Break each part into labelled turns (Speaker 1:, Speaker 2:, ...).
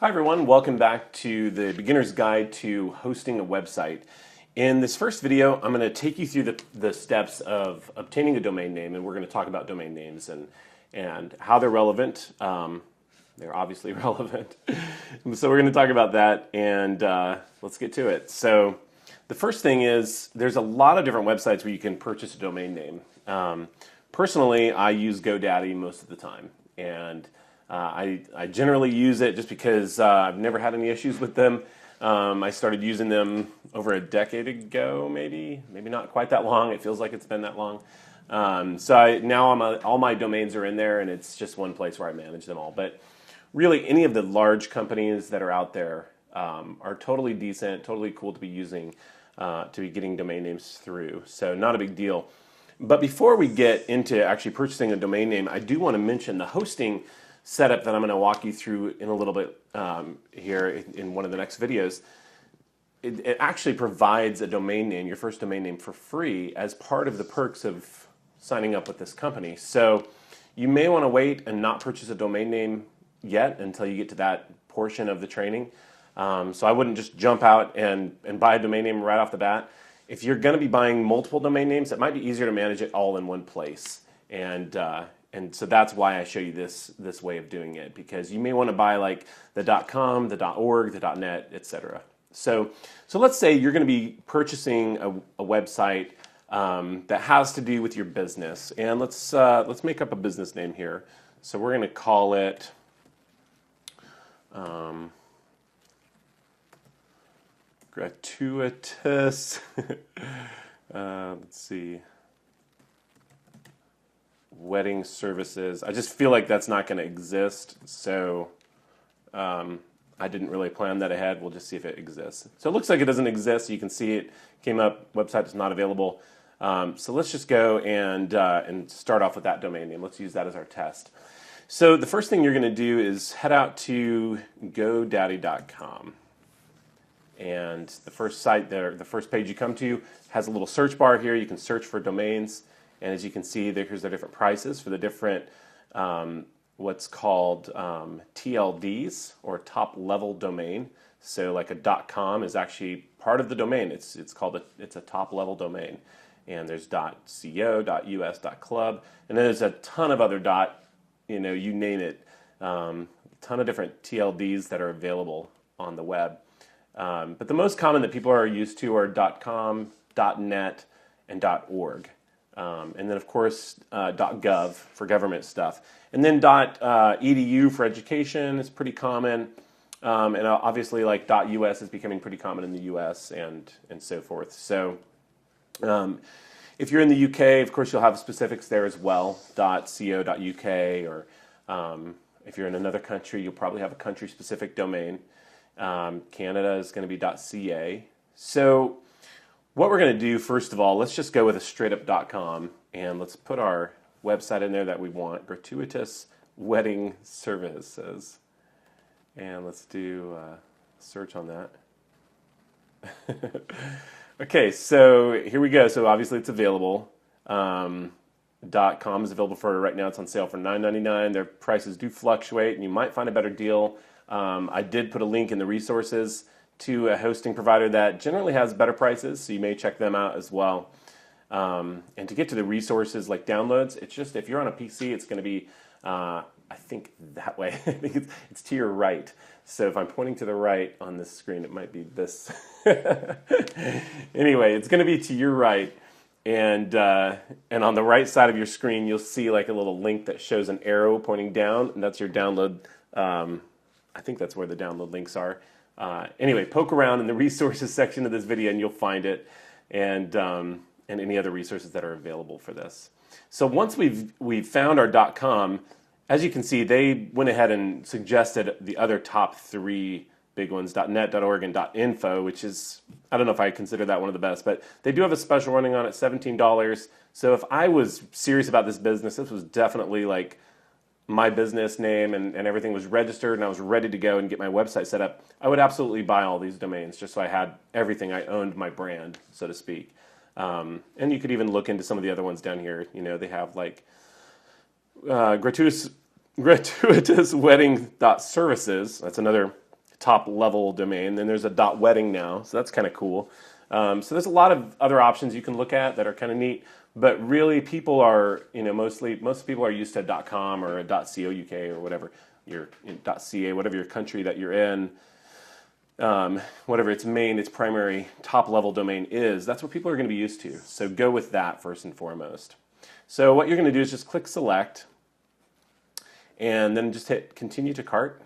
Speaker 1: Hi everyone, welcome back to the Beginner's Guide to Hosting a Website. In this first video, I'm going to take you through the steps of obtaining a domain name, and we're going to talk about domain names and how they're relevant. They're obviously relevant. So we're going to talk about that, and let's get to it. So the first thing is there's a lot of different websites where you can purchase a domain name. Personally, I use GoDaddy most of the time, and I generally use it just because I've never had any issues with them. I started using them over a decade ago, maybe not quite that long. It feels like it's been that long. Now all my domains are in there, and it's just one place where I manage them all. But really, any of the large companies that are out there are totally decent, totally cool to be using, to be getting domain names through. So not a big deal. But before we get into actually purchasing a domain name, I do want to mention the hosting setup that I'm going to walk you through in a little bit here in one of the next videos. It actually provides a domain name, your first domain name, for free as part of the perks of signing up with this company. So you may want to wait and not purchase a domain name yet until you get to that portion of the training. So I wouldn't just jump out and buy a domain name right off the bat. If you're going to be buying multiple domain names, it might be easier to manage it all in one place. And so that's why I show you this way of doing it, because you may want to buy like the .com, the .org, the .net, etc. So let's say you're going to be purchasing a website that has to do with your business, and let's make up a business name here. So we're going to call it Gratuitous. Let's see. Wedding services. I just feel like that's not going to exist, so I didn't really plan that ahead. We'll just see if it exists. So it looks like it doesn't exist. You can see it came up, website is not available. So let's just go and start off with that domain name. Let's use that as our test. So the first thing you're going to do is head out to GoDaddy.com. And the first site there, the first page you come to has a little search bar here. You can search for domains. And as you can see, here's the different prices for the different what's called TLDs, or top level domain. So like a .com is actually part of the domain. It's a top level domain. And there's .co, .us, .club, and then there's a ton of other you name it, a ton of different TLDs that are available on the web. But the most common that people are used to are .com, .net, and .org. And then, of course, .gov for government stuff. And then .edu for education is pretty common. And obviously, like .us is becoming pretty common in the US and so forth. So if you're in the UK, of course, you'll have specifics there as well, .co.uk, or if you're in another country, you'll probably have a country-specific domain. Canada is going to be .ca. So what we're going to do, first of all, let's just go with a straight-up .com, and let's put our website in there that we want, Gratuitous Wedding Services. And let's do a search on that. Okay, so here we go. So obviously it's available. .com is available for, right now it's on sale for $9.99. Their prices do fluctuate, and you might find a better deal. I did put a link in the resources to a hosting provider that generally has better prices, so you may check them out as well. And to get to the resources like downloads, it's just, if you're on a PC, it's going to be, I think that way. I think it's to your right. So if I'm pointing to the right on this screen, it might be this. Anyway, it's going to be to your right. And on the right side of your screen, you'll see like a little link that shows an arrow pointing down, and that's your download. I think that's where the download links are. Anyway, poke around in the resources section of this video and you'll find it, and any other resources that are available for this. So once we've found our .com, as you can see, they went ahead and suggested the other top three big ones, .net, .org, and .info, which is, I don't know if I consider that one of the best, but they do have a special running on it, $17. So if I was serious about this business, this was definitely like my business name and everything was registered and I was ready to go and get my website set up, I would absolutely buy all these domains just so I had everything. I owned my brand, so to speak. And you could even look into some of the other ones down here. You know, they have like gratuitous wedding services. That's another top level domain. Then there's a .wedding now, so that's kind of cool. So there's a lot of other options you can look at that are kind of neat. But really, people are, most people are used to a .com or a .co.uk or whatever your .ca, whatever your country that you're in, whatever its primary top level domain is. That's what people are going to be used to. So go with that first and foremost. So what you're going to do is just click select, and then just hit continue to cart.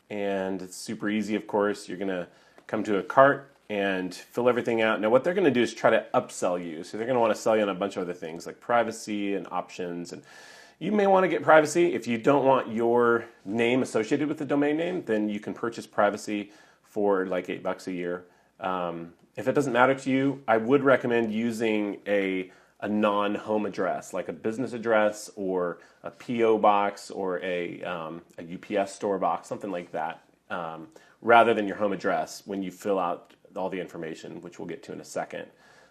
Speaker 1: And it's super easy, of course. You're going to come to a cart and fill everything out. Now what they're going to do is try to upsell you. So they're going to want to sell you on a bunch of other things like privacy and options. And you may want to get privacy. If you don't want your name associated with the domain name, then you can purchase privacy for like $8 a year. If it doesn't matter to you, I would recommend using a non-home address, like a business address or a P.O. box or a UPS store box, something like that, rather than your home address when you fill out all the information, which we'll get to in a second.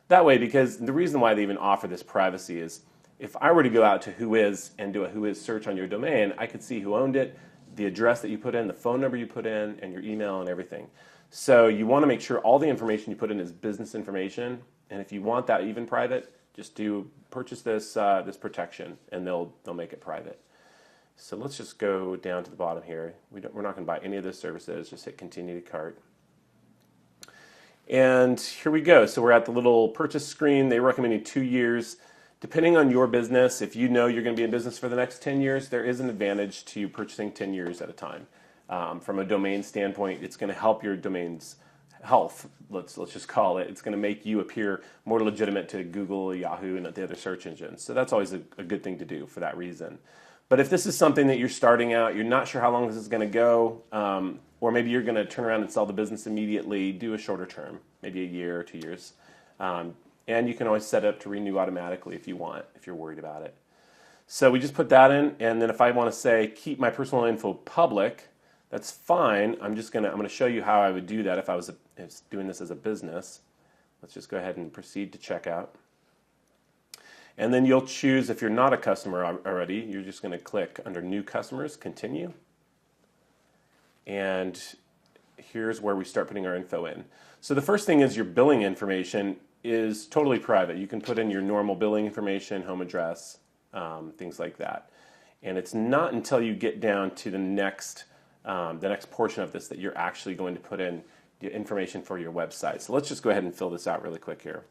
Speaker 1: That way, because the reason why they even offer this privacy is if I were to go out to Whois and do a Whois search on your domain, I could see who owned it, the address that you put in, the phone number you put in, and your email and everything. So you want to make sure all the information you put in is business information, and if you want that even private, just purchase this protection, and they'll make it private. So let's just go down to the bottom here. We're not going to buy any of those services. Just hit continue to cart. And here we go. So we're at the little purchase screen. They recommend you 2 years. Depending on your business, if you know you're going to be in business for the next 10 years, there is an advantage to purchasing 10 years at a time. From a domain standpoint, it's going to help your domain's health, let's just call it. It's going to make you appear more legitimate to Google, Yahoo, and the other search engines. So that's always a good thing to do for that reason. But if this is something that you're starting out, you're not sure how long this is going to go, or maybe you're going to turn around and sell the business immediately, do a shorter term, maybe a year or 2 years. And you can always set it up to renew automatically if you want, if you're worried about it. So we just put that in, and then if I want to say keep my personal info public, that's fine. I'm going to show you how I would do that if I was doing this as a business. Let's just go ahead and proceed to checkout. And then you'll choose, if you're not a customer already, you're just going to click under New Customers, Continue. And here's where we start putting our info in. So the first thing is your billing information is totally private. You can put in your normal billing information, home address, things like that. And it's not until you get down to the next portion of this that you're actually going to put in the information for your website. So let's just go ahead and fill this out really quick here.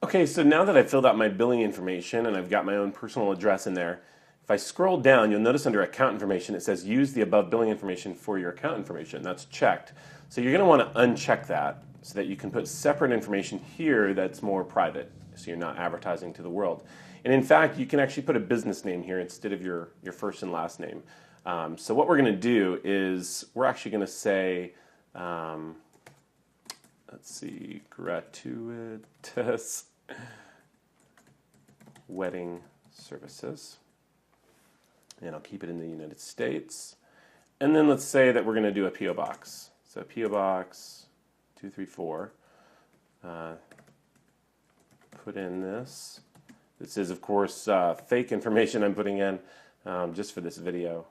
Speaker 1: Okay, so now that I've filled out my billing information and I've got my own personal address in there, if I scroll down, you'll notice under account information it says use the above billing information for your account information. That's checked. So you're going to want to uncheck that so that you can put separate information here that's more private, so you're not advertising to the world. And in fact, you can actually put a business name here instead of your first and last name. So what we're going to do is we're actually going to say, let's see, gratuitous wedding services. And I'll keep it in the United States. And then let's say that we're going to do a P.O. Box. So P.O. Box 234. Put in this. This is, of course, fake information I'm putting in just for this video.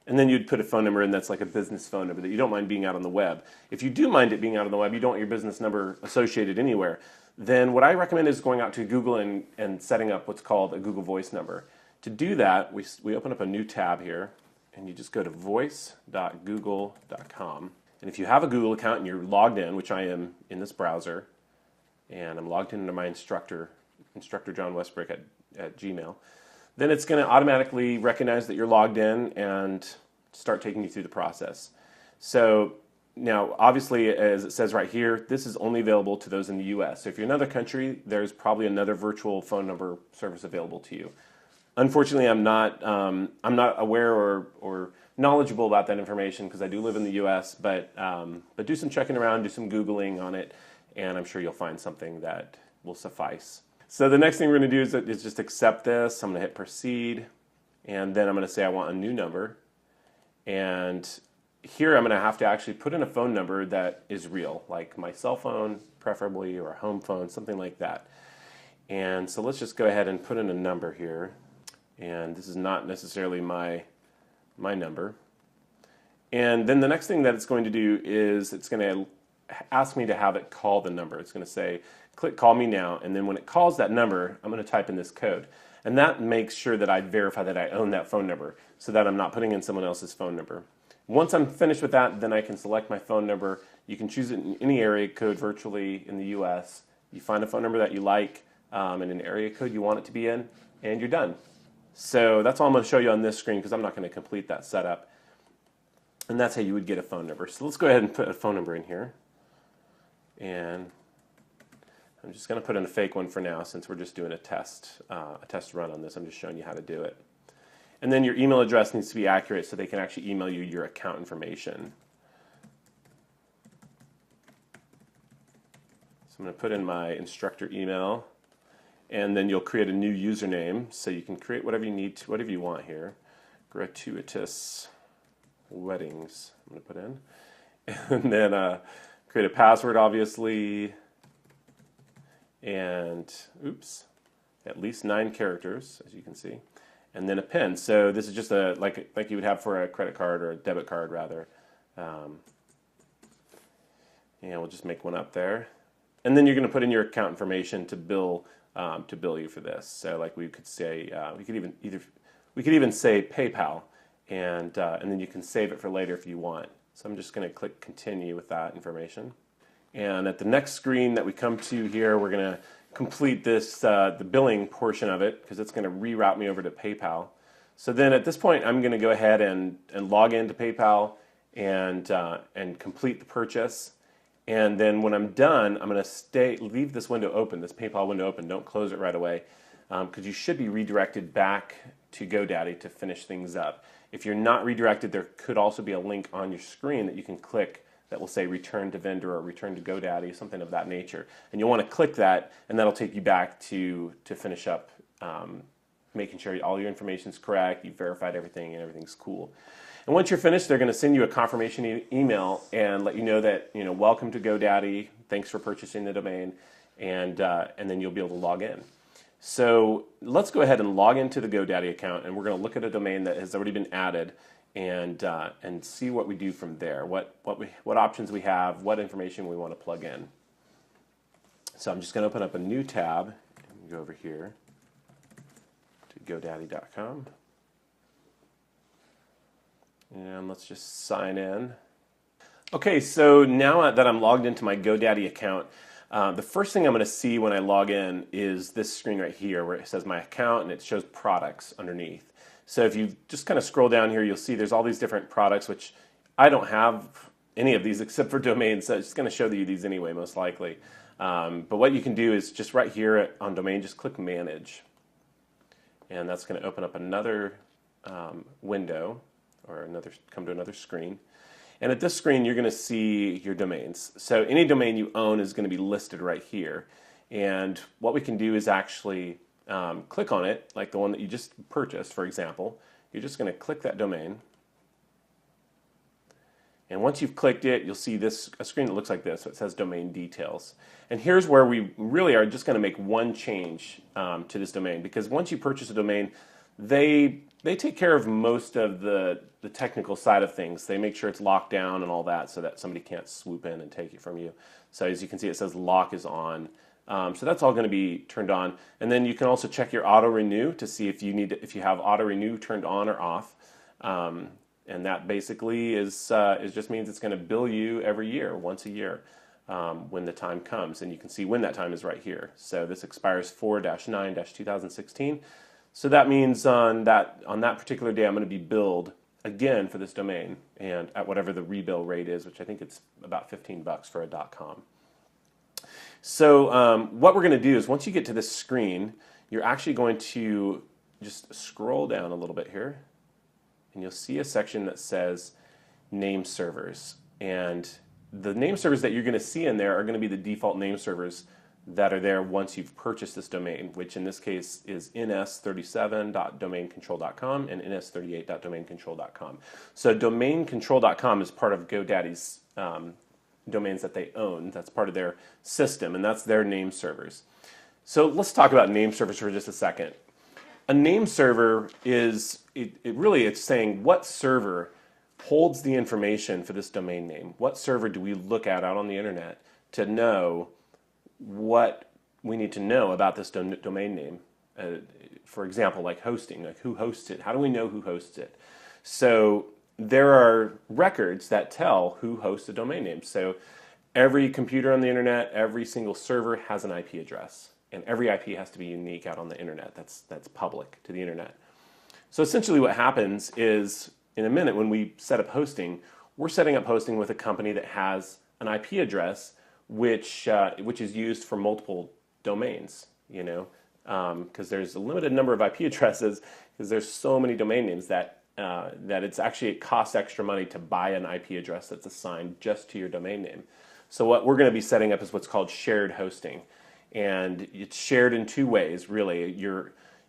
Speaker 1: And then you'd put a phone number in that's like a business phone number that you don't mind being out on the web. If you do mind it being out on the web, you don't want your business number associated anywhere, then what I recommend is going out to Google and setting up what's called a Google Voice number. To do that, we open up a new tab here, and you just go to voice.google.com. And if you have a Google account and you're logged in, which I am in this browser, and I'm logged in under my instructor John Westbrook at Gmail, then it's going to automatically recognize that you're logged in and start taking you through the process. So now, obviously, as it says right here, this is only available to those in the U.S. So if you're in another country, there's probably another virtual phone number service available to you. Unfortunately, I'm not aware or knowledgeable about that information because I do live in the U.S. But do some checking around, do some Googling on it, and I'm sure you'll find something that will suffice. So the next thing we're going to do is just accept this. I'm going to hit proceed, and then I'm going to say I want a new number. And here I'm going to have to actually put in a phone number that is real, like my cell phone preferably, or a home phone, something like that. And so let's just go ahead and put in a number here. And this is not necessarily my my number. And then the next thing that it's going to do is it's going to ask me to have it call the number. It's going to say, click call me now. And then when it calls that number, I'm going to type in this code. And that makes sure that I verify that I own that phone number so that I'm not putting in someone else's phone number. Once I'm finished with that, then I can select my phone number. You can choose it in any area code virtually in the US. You find a phone number that you like and an area code you want it to be in, and you're done. So that's all I'm going to show you on this screen because I'm not going to complete that setup. And that's how you would get a phone number. So let's go ahead and put a phone number in here. And I'm just going to put in a fake one for now since we're just doing a test run on this. I'm just showing you how to do it. And then your email address needs to be accurate so they can actually email you your account information. So I'm going to put in my instructor email, and then you'll create a new username. So you can create whatever you need to, whatever you want here. Gratuitous weddings, I'm going to put in. And then create a password, obviously. And, oops, at least 9 characters, as you can see. And then a PIN. So this is just like you would have for a credit card or a debit card, rather. And we'll just make one up there. And then you're going to put in your account information to bill you for this. So like we could say we could even say PayPal, and then you can save it for later if you want. So I'm just going to click continue with that information. And at the next screen that we come to here, we're going to complete this the billing portion of it because it's going to reroute me over to PayPal. So then at this point, I'm going to go ahead and log into PayPal and complete the purchase. And then when I'm done, I'm going to leave this window open, this PayPal window open. Don't close it right away because you should be redirected back to GoDaddy to finish things up. If you're not redirected, there could also be a link on your screen that you can click that will say return to vendor or return to GoDaddy, something of that nature. And you'll want to click that, and that'll take you back to finish up making sure all your information is correct, you've verified everything, and everything's cool. And once you're finished, they're going to send you a confirmation email and let you know that, welcome to GoDaddy, thanks for purchasing the domain, and then you'll be able to log in. So let's go ahead and log into the GoDaddy account, and we're going to look at a domain that has already been added and see what we do from there, what options we have, what information we want to plug in. So I'm just going to open up a new tab and go over here to GoDaddy.com. And let's just sign in. Okay, so now that I'm logged into my GoDaddy account, the first thing I'm going to see when I log in is this screen right here where it says my account and it shows products underneath. So if you just kind of scroll down here, you'll see there's all these different products, which I don't have any of these except for domains, so it's just going to show you these anyway, most likely. But what you can do is just right here on domain, just click manage. And that's going to open up another window, or come to another screen. And at this screen, you're going to see your domains. So any domain you own is going to be listed right here. And what we can do is actually click on it, like the one that you just purchased, for example. You're just going to click that domain. And once you've clicked it, you'll see a screen that looks like this. So it says domain details. And here's where we really are just going to make one change to this domain. Because once you purchase a domain, they take care of most of the technical side of things. They make sure it's locked down and all that so that somebody can't swoop in and take it from you. So as you can see, it says lock is on. So that's all going to be turned on. And then you can also check your auto renew to see if you have auto renew turned on or off. And that basically it just means it's going to bill you every year, once a year, when the time comes. And you can see when that time is right here. So this expires 4-9-2016. So that means on that particular day, I'm going to be billed again for this domain, and at whatever the rebill rate is, which I think it's about $15 for a .com. So what we're going to do is once you get to this screen, you're actually going to just scroll down a little bit here, and you'll see a section that says name servers. And the name servers that you're going to see in there are going to be the default name servers that are there once you've purchased this domain, which in this case is ns37.domaincontrol.com and ns38.domaincontrol.com. So domaincontrol.com is part of GoDaddy's domains that they own. That's part of their system, and that's their name servers. So let's talk about name servers for just a second. A name server is, it's saying what server holds the information for this domain name. What server do we look at out on the internet to know what we need to know about this domain name? For example, like hosting, like who hosts it? How do we know who hosts it? So there are records that tell who hosts a domain name. So every computer on the internet, every single server has an IP address. And every IP has to be unique out on the internet. That's public to the internet. So essentially what happens is, in a minute when we set up hosting, we're setting up hosting with a company that has an IP address which is used for multiple domains, because there's a limited number of IP addresses because there's so many domain names that it costs extra money to buy an IP address that's assigned just to your domain name. So what we're going to be setting up is what's called shared hosting. And it's shared in two ways, really.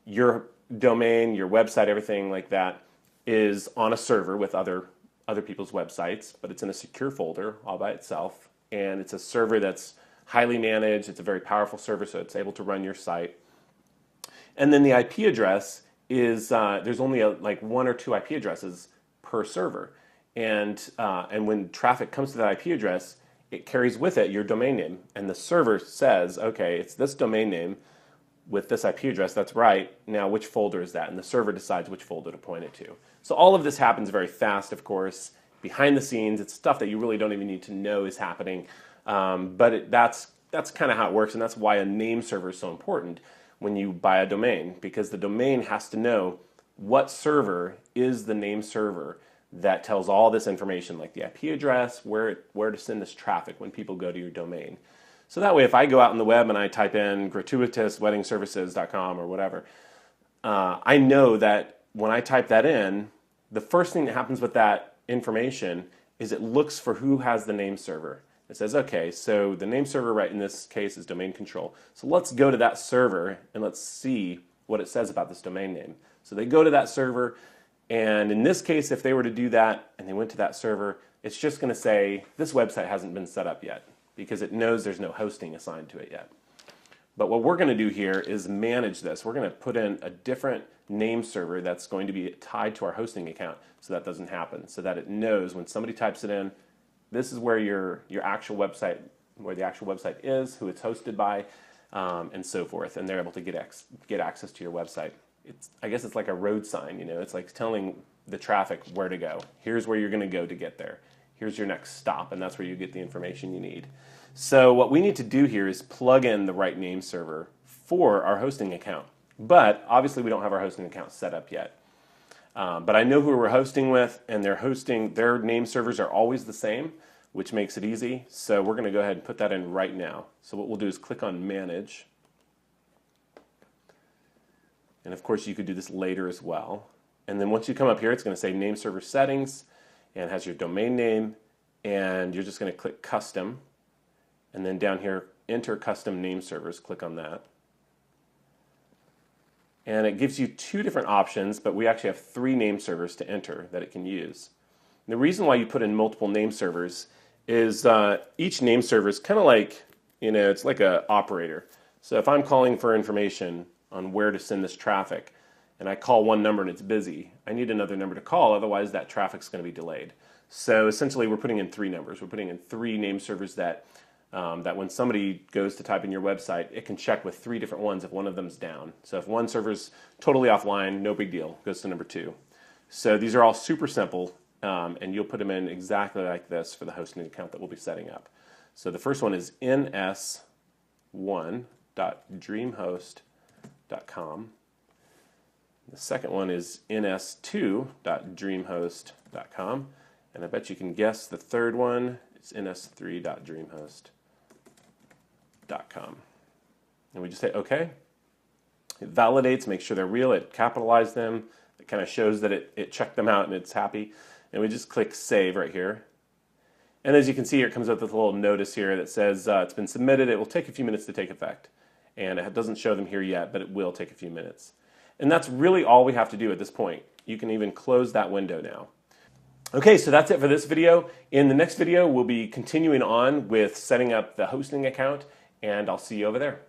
Speaker 1: Your domain, your website, everything like that is on a server with other people's websites, but it's in a secure folder all by itself. And it's a server that's highly managed. It's a very powerful server, so it's able to run your site. And then the IP address is, there's only like one or two IP addresses per server. And when traffic comes to that IP address, it carries with it your domain name. And the server says, okay, it's this domain name with this IP address, that's right. Now, which folder is that? And the server decides which folder to point it to. So all of this happens very fast, of course. Behind the scenes, it's stuff that you really don't even need to know is happening. But that's kind of how it works, and that's why a name server is so important when you buy a domain, because the domain has to know what server is the name server that tells all this information, like the IP address, where to send this traffic when people go to your domain. So that way, if I go out on the web and I type in gratuitousweddingservices.com or whatever, I know that when I type that in, the first thing that happens with that information is it looks for who has the name server. It says, okay, so the name server, right, in this case is domain control. So let's go to that server and let's see what it says about this domain name. So they go to that server, and in this case, if they were to do that and they went to that server, it's just going to say this website hasn't been set up yet because it knows there's no hosting assigned to it yet. But what we're going to do here is manage this. We're going to put in a different name server that's going to be tied to our hosting account so that doesn't happen, so that it knows when somebody types it in, this is where your actual website, where the actual website is, who it's hosted by, and so forth, and they're able to get access to your website. I guess it's like a road sign, it's like telling the traffic where to go. Here's where you're going to go to get there. Here's your next stop, and that's where you get the information you need. So what we need to do here is plug in the right name server for our hosting account. But obviously we don't have our hosting account set up yet. But I know who we're hosting with, and their name servers are always the same, which makes it easy. So we're going to go ahead and put that in right now. So what we'll do is click on Manage. And of course you could do this later as well. And then once you come up here, it's going to say Name Server Settings, and has your domain name, and you're just going to click Custom. And then down here, Enter Custom Name Servers, click on that. And it gives you two different options, but we actually have 3 name servers to enter that it can use. And the reason why you put in multiple name servers is each name server is kind of like, it's like an operator. So if I'm calling for information on where to send this traffic, and I call one number and it's busy, I need another number to call, otherwise that traffic's going to be delayed. So essentially we're putting in 3 numbers. We're putting in 3 name servers that when somebody goes to type in your website, it can check with 3 different ones if one of them's down. So if one server's totally offline, no big deal, goes to number 2. So these are all super simple, and you'll put them in exactly like this for the hosting account that we'll be setting up. So the first one is ns1.dreamhost.com. The second one is ns2.dreamhost.com. And I bet you can guess the third one is ns3.dreamhost.com. And we just say OK. It validates, makes sure they're real, it capitalized them, it kind of shows that it checked them out and it's happy. And we just click Save right here. And as you can see here, it comes up with a little notice here that says it's been submitted. It will take a few minutes to take effect. And it doesn't show them here yet, but it will take a few minutes. And that's really all we have to do at this point. You can even close that window now. Okay, so that's it for this video. In the next video, we'll be continuing on with setting up the hosting account, and I'll see you over there.